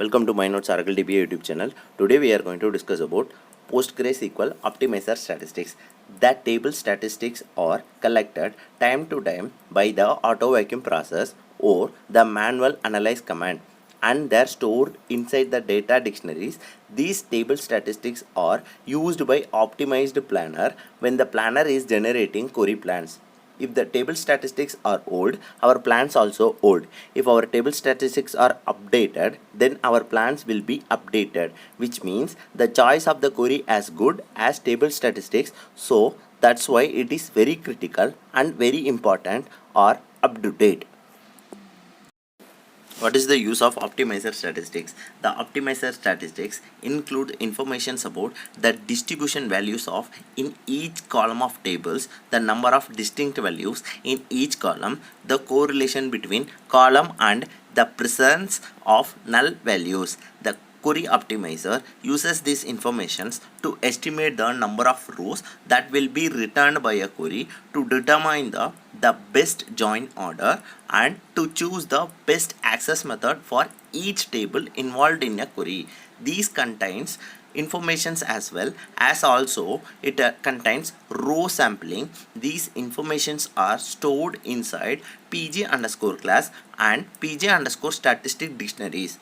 Welcome to My Notes Oracle DB YouTube channel. Today we are going to discuss about Postgresql optimizer statistics. That table statistics are collected time to time by the auto vacuum process or the manual analyze command, and they are stored inside the data dictionaries. These table statistics are used by optimized planner when the planner is generating query plans. If the table statistics are old, our plans also old. If our table statistics are updated, then our plans will be updated, which means the choice of the query as good as table statistics. So that's why it is very critical and very important or up to date. What is the use of optimizer statistics? The optimizer statistics include information about the distribution values of in each column of tables, the number of distinct values in each column, the correlation between column and the presence of null values. The query optimizer uses these informations to estimate the number of rows that will be returned by a query to determine the best join order and to choose the best access method for each table involved in a query. These contains informations as well as also it contains row sampling. These informations are stored inside pg underscore class and pg underscore statistic dictionaries.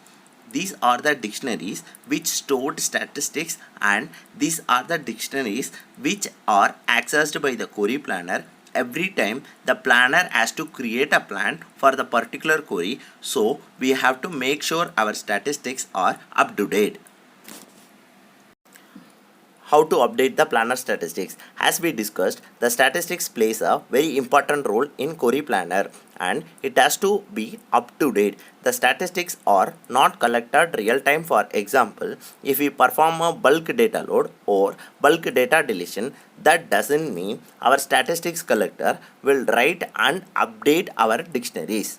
These are the dictionaries which stored statistics, and these are the dictionaries which are accessed by the query planner every time the planner has to create a plan for the particular query. So we have to make sure our statistics are up to date. How to update the planner statistics? As we discussed, the statistics plays a very important role in query planner and it has to be up to date. The statistics are not collected real time. For example, if we perform a bulk data load or bulk data deletion, that doesn't mean our statistics collector will write and update our dictionaries.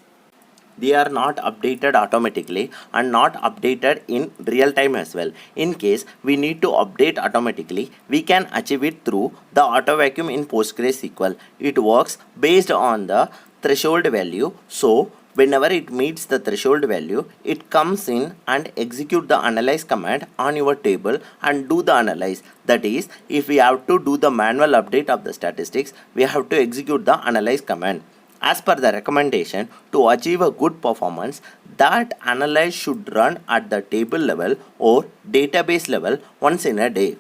They are not updated automatically and not updated in real time as well. In case we need to update automatically, we can achieve it through the auto vacuum in PostgreSQL. It works based on the threshold value. So whenever it meets the threshold value, it comes in and execute the analyze command on your table and do the analyze. That is, if we have to do the manual update of the statistics, we have to execute the analyze command. As per the recommendation, to achieve a good performance, that analyze should run at the table level or database level once in a day.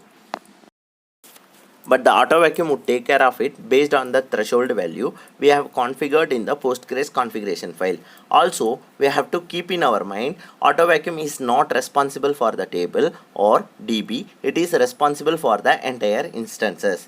But the auto vacuum would take care of it based on the threshold value we have configured in the Postgres configuration file. Also, we have to keep in our mind, auto vacuum is not responsible for the table or DB, it is responsible for the entire instances.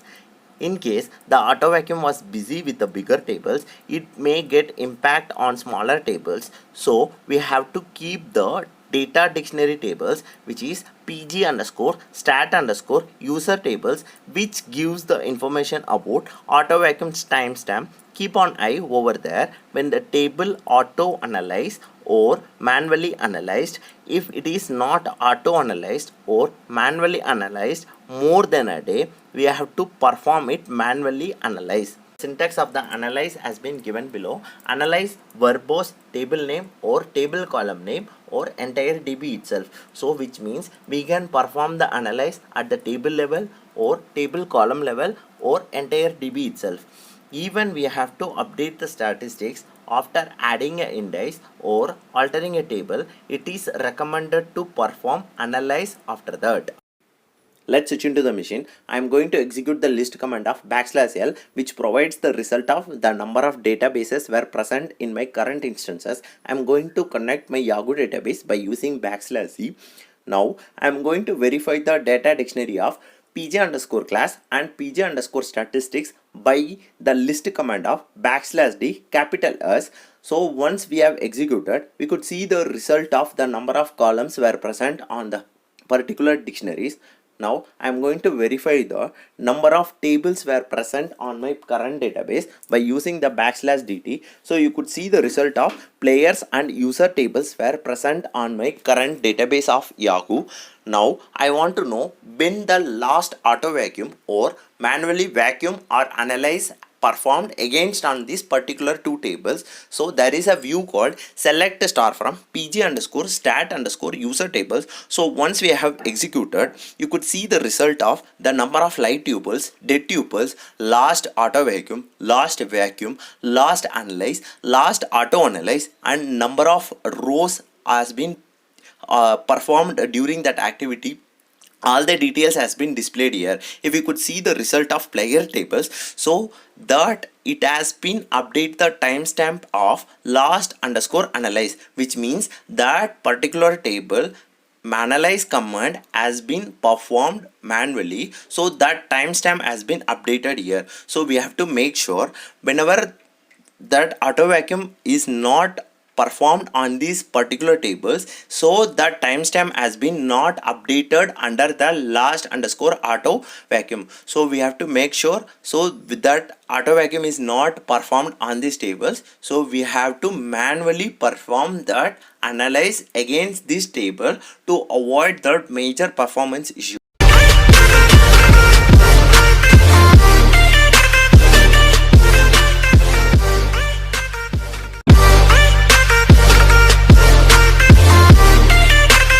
In case the auto vacuum was busy with the bigger tables, it may get impact on smaller tables. So we have to keep the data dictionary tables, which is pg underscore stat underscore user tables, which gives the information about auto vacuum's timestamp. Keep an eye over there when the table auto analyze or manually analyzed. If it is not auto analyzed or manually analyzed more than a day, we have to perform it manually analyze. Syntax of the analyze has been given below. Analyze verbose table name or table column name or entire DB itself. So which means we can perform the analyze at the table level or table column level or entire DB itself. Even we have to update the statistics after adding an index or altering a table. It is recommended to perform analyze after that. Let's switch into the machine. I am going to execute the list command of \l, which provides the result of the number of databases were present in my current instances. I am going to connect my Yahoo database by using \c. Now I am going to verify the data dictionary of pg underscore class and pg underscore statistics by the list command of \d capital S. So once we have executed, we could see the result of the number of columns were present on the particular dictionaries. Now I am going to verify the number of tables were present on my current database by using the \dt. So you could see the result of players and user tables were present on my current database of Yahoo. Now I want to know when the last auto vacuum or manually vacuum or analyze performed against on these particular two tables. So there is a view called select star from pg underscore stat underscore user tables. So once we have executed, you could see the result of the number of light tuples, dead tuples, last auto vacuum, last analyze, last auto analyze, and number of rows has been performed during that activity. All the details has been displayed here. If you could see the result of player tables, so that it has been update the timestamp of last underscore analyze, which means that particular table analyze command has been performed manually, so that timestamp has been updated here. So we have to make sure whenever that auto vacuum is not performed on these particular tables, so that timestamp has been not updated under the last underscore auto vacuum. So we have to make sure, so with that auto vacuum is not performed on these tables, so we have to manually perform that analyze against this table to avoid that major performance issue.